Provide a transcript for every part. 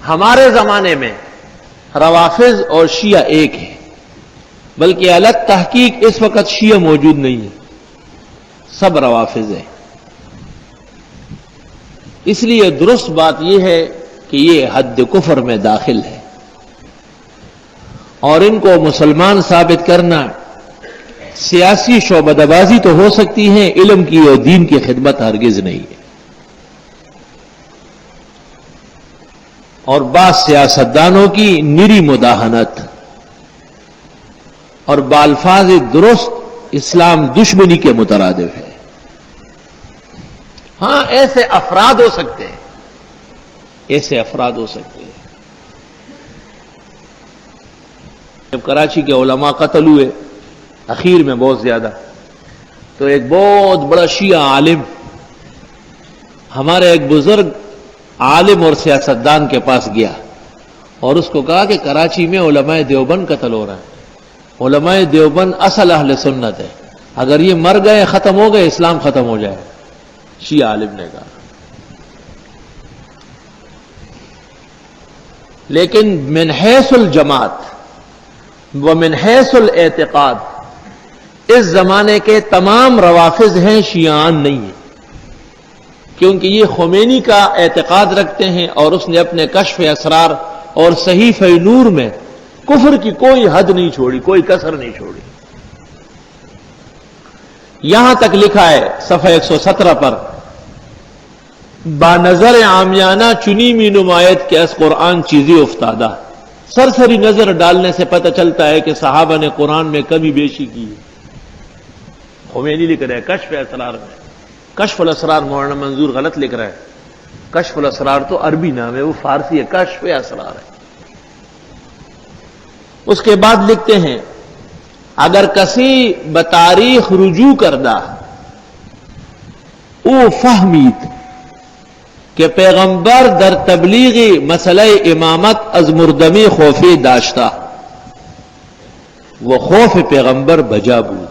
ہمارے زمانے میں روافض اور شیعہ ایک ہے، بلکہ الگ تحقیق اس وقت شیعہ موجود نہیں ہے، سب روافض ہیں۔ اس لیے درست بات یہ ہے کہ یہ حد کفر میں داخل ہے، اور ان کو مسلمان ثابت کرنا سیاسی شعبہ بازی تو ہو سکتی ہے، علم کی اور دین کی خدمت ہرگز نہیں ہے۔ اور بعض سیاستدانوں کی نری مداہنت اور بالفاظ درست اسلام دشمنی کے مترادف ہے۔ ہاں ایسے افراد ہو سکتے ہیں، ایسے افراد ہو سکتے ہیں۔ جب کراچی کے علماء قتل ہوئے اخیر میں بہت زیادہ، تو ایک بہت بڑا شیعہ عالم ہمارے ایک بزرگ عالم اور سیاستدان کے پاس گیا اور اس کو کہا کہ کراچی میں علماء دیوبند قتل ہو رہا ہے، علماء دیوبند اصل اہل سنت ہے، اگر یہ مر گئے ختم ہو گئے اسلام ختم ہو جائے۔ شیعہ عالم نے کہا، لیکن من حیث الجماعت و من حیث الاعتقاد اس زمانے کے تمام روافض ہیں، شیعان نہیں ہیں، کیونکہ یہ خمینی کا اعتقاد رکھتے ہیں اور اس نے اپنے کشف اسرار اور صحیفہ نور میں کفر کی کوئی حد نہیں چھوڑی، کوئی کسر نہیں چھوڑی۔ یہاں تک لکھا ہے صفحہ 117 پر، با نظر عامیانہ چنی می نمایت کہ اس قرآن چیزیں افتادہ۔ سرسری نظر ڈالنے سے پتہ چلتا ہے کہ صحابہ نے قرآن میں کمی بیشی کی ہے۔ خمینی لکھ رہے ہیں کشف اسرار میں، کشف الاسرار مولانا منظور غلط لکھ رہا ہے، کشف الاسرار تو عربی نام ہے، وہ فارسی ہے، کشف اسرار ہے۔ اس کے بعد لکھتے ہیں اگر کسی بتاریخ رجوع کردہ او فہمید کہ پیغمبر در تبلیغی مسئلہ امامت از مردمی خوفی داشتہ، وہ خوف پیغمبر بجا بود۔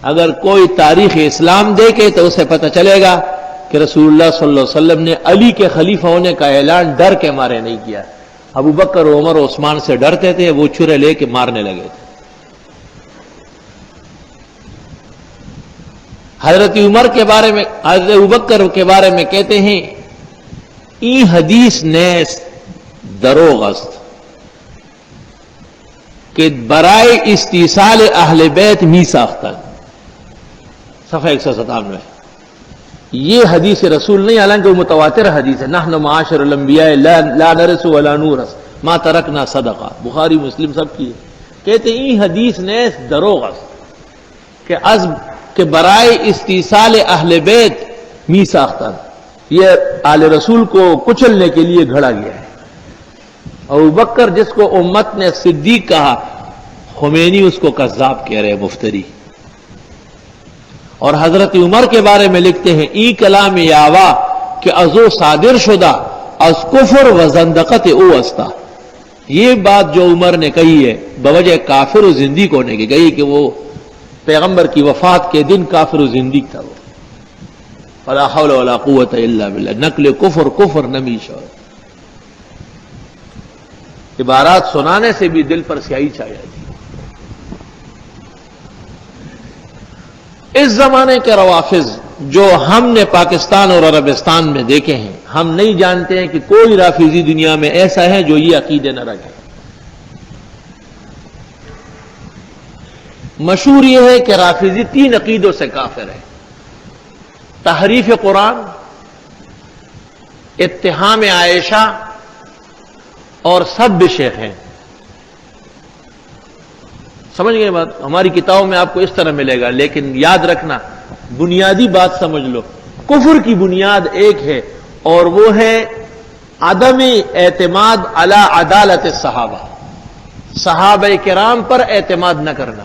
اگر کوئی تاریخ اسلام دیکھے تو اسے پتہ چلے گا کہ رسول اللہ صلی اللہ علیہ وسلم نے علی کے خلیفہ ہونے کا اعلان ڈر کے مارے نہیں کیا۔ ابو بکر عمر و عثمان سے ڈرتے تھے، وہ چھرے لے کے مارنے لگے تھے۔ حضرت عمر کے بارے میں، حضرت ابوبکر کے بارے میں کہتے ہیں این حدیث نیس دروغ است کہ برائے استیصال اہل بیت می ساختن، صفحہ 197۔ یہ حدیث رسول نہیں، حالانکہ وہ متواتر حدیث ہے، نحن معاشر الانبیاء لا نرث ولا نورث ما ترکنا صدقہ، بخاری مسلم سب کی ہے۔ کہتے ہیں این حدیث نیس دروغ است کہ برائے استیصال اہل بیت می ساختن، یہ آل رسول کو کچلنے کے لیے گھڑا گیا ہے۔ ابو بکر جس کو امت نے صدیق کہا، خمینی اس کو کذاب کہہ رہے، مفتری۔ اور حضرت عمر کے بارے میں لکھتے ہیں ای کلام یاوا کہ ازو صادر شدہ از کفر و زندقت او استا، یہ بات جو عمر نے کہی ہے بوجہ کافر و زندیق ہونے کی کہی کہ وہ پیغمبر کی وفات کے دن کافر و زندیق تھا۔ وہ فلا حول ولا قوت الا باللہ، نقل کفر کفر نمیش۔ عبارات سنانے سے بھی دل پر سیاہی چھا جاتی۔ اس زمانے کے روافض جو ہم نے پاکستان اور عربستان میں دیکھے ہیں، ہم نہیں جانتے ہیں کہ کوئی رافضی دنیا میں ایسا ہے جو یہ عقیدے نہ رکھے۔ مشہور یہ ہے کہ رافضی 3 عقیدوں سے کافر ہے: تحریف قرآن، اتہام عائشہ اور سب شیخ ہیں۔ سمجھ گئے بات؟ ہماری کتابوں میں آپ کو اس طرح ملے گا، لیکن یاد رکھنا بنیادی بات سمجھ لو، کفر کی بنیاد ایک ہے اور وہ ہے عدم اعتماد علی عدالت الصحابہ، صحابہ کرام پر اعتماد نہ کرنا،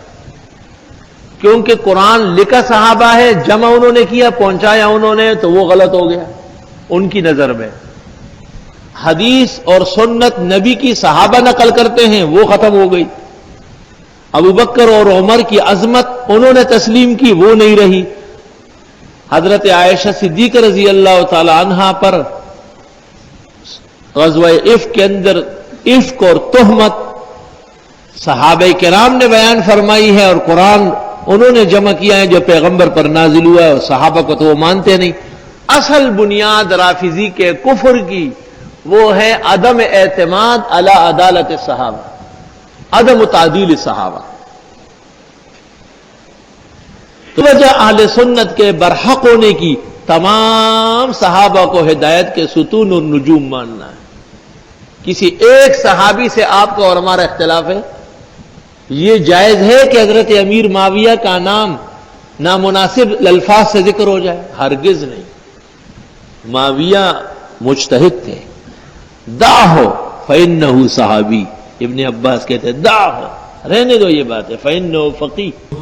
کیونکہ قرآن لکھا صحابہ ہے، جمع انہوں نے کیا، پہنچایا انہوں نے، تو وہ غلط ہو گیا ان کی نظر میں۔ حدیث اور سنت نبی کی صحابہ نقل کرتے ہیں، وہ ختم ہو گئی۔ ابو بکر اور عمر کی عظمت انہوں نے تسلیم کی، وہ نہیں رہی۔ حضرت عائشہ صدیقہ رضی اللہ تعالی عنہا پر غزوہ عفق کے اندر عفق اور تہمت صحابہ کرام نے بیان فرمائی ہے اور قرآن انہوں نے جمع کیا ہے جو پیغمبر پر نازل ہوا ہے، اور صحابہ کو تو وہ مانتے نہیں۔ اصل بنیاد رافضی کے کفر کی وہ ہے عدم اعتماد علی عدالت صحابہ، عدم تعدیل صحابہ۔ تو وجہ اہل سنت کے برحق ہونے کی تمام صحابہ کو ہدایت کے ستون اور نجوم ماننا ہے۔ کسی ایک صحابی سے آپ کو اور ہمارا اختلاف ہے؟ یہ جائز ہے کہ حضرت امیر معاویہ کا نام نامناسب الفاظ سے ذکر ہو جائے؟ ہرگز نہیں۔ معاویہ مجتہد تھے، دعہو فإنہ صحابی، ابن عباس کہتے ہیں دعہو، رہنے دو یہ بات ہے، فإنہ فقیہ۔